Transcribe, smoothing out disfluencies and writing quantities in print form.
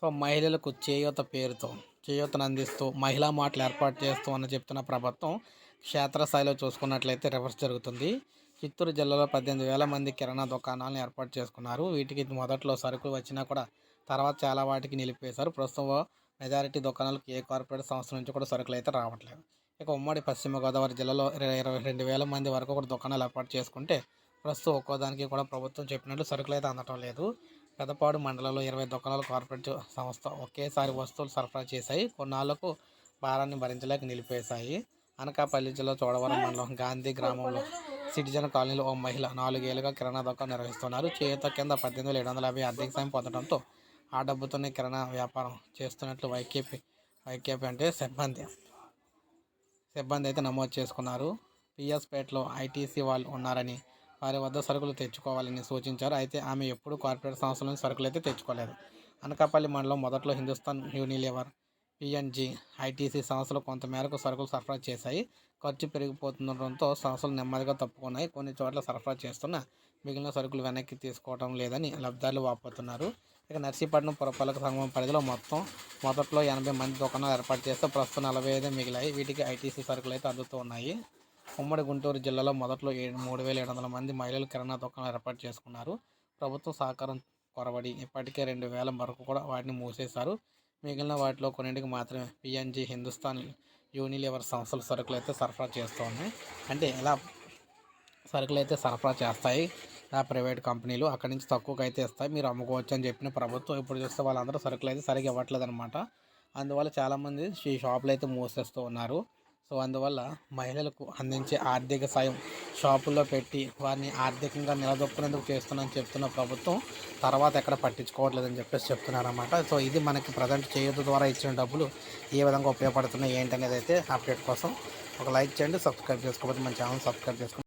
మహిళలకు చేయూత పేరుతో చేయూతను అందిస్తూ మహిళా మార్టులు ఏర్పాటు చేస్తూ అని చెప్తున్న ప్రభుత్వం క్షేత్రస్థాయిలో చూసుకున్నట్లయితే రివర్స్ జరుగుతుంది. చిత్తూరు జిల్లాలో 18,000 మంది కిరాణా దుకాణాలను ఏర్పాటు చేసుకున్నారు. వీటికి మొదట్లో సరుకులు వచ్చినా కూడా తర్వాత చాలా వాటికి నిలిపేశారు. ప్రస్తుతం మెజారిటీ దుకాణాలకు ఏ కార్పొరేట్ సంస్థ నుంచి కూడా సరుకులు అయితే రావట్లేదు. ఇక ఉమ్మడి పశ్చిమ గోదావరి జిల్లాలో 22,000 మంది వరకు కూడా దుకాణాలు ఏర్పాటు చేసుకుంటే ప్రస్తుతం ఒక్కోదానికి కూడా ప్రభుత్వం చెప్పినట్లు సరుకులు అయితే అందటం లేదు. పెదపాడు మండలంలో 20 దుకాణాలు కార్పొరేట్ సంస్థ ఒకేసారి వస్తువులు సరఫరా చేశాయి. కొన్నాళ్లకు భారాన్ని భరించలేక నిలిపేశాయి. అనకాపల్లి జిల్లా చోడవరం మండలం గాంధీ గ్రామంలో సిటిజన్ కాలనీలో ఓ మహిళ 4 ఏళ్లుగా కిరాణా దుకాణం నిర్వహిస్తున్నారు. చేయూత కింద 18,750 ఆర్థిక సాయం పొందడంతో ఆ డబ్బుతోనే కిరాణా వ్యాపారం చేస్తున్నట్లు వైకేపీ అంటే సిబ్బంది అయితే నమోదు చేసుకున్నారు. పిఎస్పేటలో ఐటీసీ వాళ్ళు ఉన్నారని వారి వద్ద సరుకులు తెచ్చుకోవాలని సూచించారు. అయితే ఆమె ఎప్పుడూ కార్పొరేట్ సంస్థల నుంచి సరుకులు అయితే తెచ్చుకోలేదు. అనకాపల్లి మండలం మొదట్లో హిందుస్థాన్ యూనిలీవర్, పిఎన్జీ, ఐటీసీ సంస్థలు కొంతమేరకు సరుకులు సరఫరా చేశాయి. ఖర్చు పెరిగిపోతుండటంతో సంస్థలు నెమ్మదిగా తప్పుకున్నాయి. కొన్ని చోట్ల సరఫరా చేస్తున్న మిగిలిన సరుకులు వెనక్కి తీసుకోవడం లేదని లబ్ధిదారులు వాపోతున్నారు. ఇక నర్సీపట్నం పురపాలక సంఘం పరిధిలో మొదట్లో 80 మంది దుకాణాలు ఏర్పాటు చేస్తే ప్రస్తుతం 45 మిగిలాయి. వీటికి ఐటీసీ సరుకులు అయితే అందుతూ ఉన్నాయి. ఉమ్మడి గుంటూరు జిల్లాలో మొదట్లో 3,700 మంది మహిళలు కిరాణా దుకాణాలు ఏర్పాటు చేసుకున్నారు. ప్రభుత్వం సహకారం కొరవడి ఇప్పటికే 2,000 వరకు కూడా వాటిని మూసేశారు. మిగిలిన వాటిలో కొన్నింటికి మాత్రమే పిఎన్జీ, హిందుస్థాన్ యూనిలీవర్ సంస్థలు సరుకులు అయితే సరఫరా చేస్తూ ఉన్నాయి. అంటే ఇలా సరుకులు అయితే సరఫరా చేస్తాయి ఆ ప్రైవేట్ కంపెనీలు, అక్కడి నుంచి తక్కువకి అయితే ఇస్తాయి, మీరు అమ్ముకోవచ్చు అని చెప్పిన ప్రభుత్వం ఇప్పుడు చూస్తే వాళ్ళందరూ సరుకులు అయితే సరిగ్గా ఇవ్వట్లేదు అనమాట. అందువల్ల చాలామంది ఈ షాపులు అయితే మూసేస్తూ ఉన్నారు. అందువల్ల మహిళలకు అందించే ఆర్థిక సాయం షాపుల్లో పెట్టి వారిని ఆర్థికంగా నిలదొక్కునేందుకు చేస్తున్నారని చెప్తున్న ప్రభుత్వం తర్వాత ఎక్కడ పట్టించుకోవట్లేదని చెప్పేసి చెప్తున్నారన్నమాట. ఇది మనకి ప్రజెంట్ చేయూత ద్వారా ఇచ్చిన డబ్బులు ఏ విధంగా ఉపయోగపడుతున్నాయి ఏంటనేది అయితే అప్డేట్ కోసం ఒక లైక్ చేయండి. సబ్స్క్రైబ్ చేసుకోకపోతే మన ఛానల్ సబ్స్క్రైబ్ చేసుకోండి.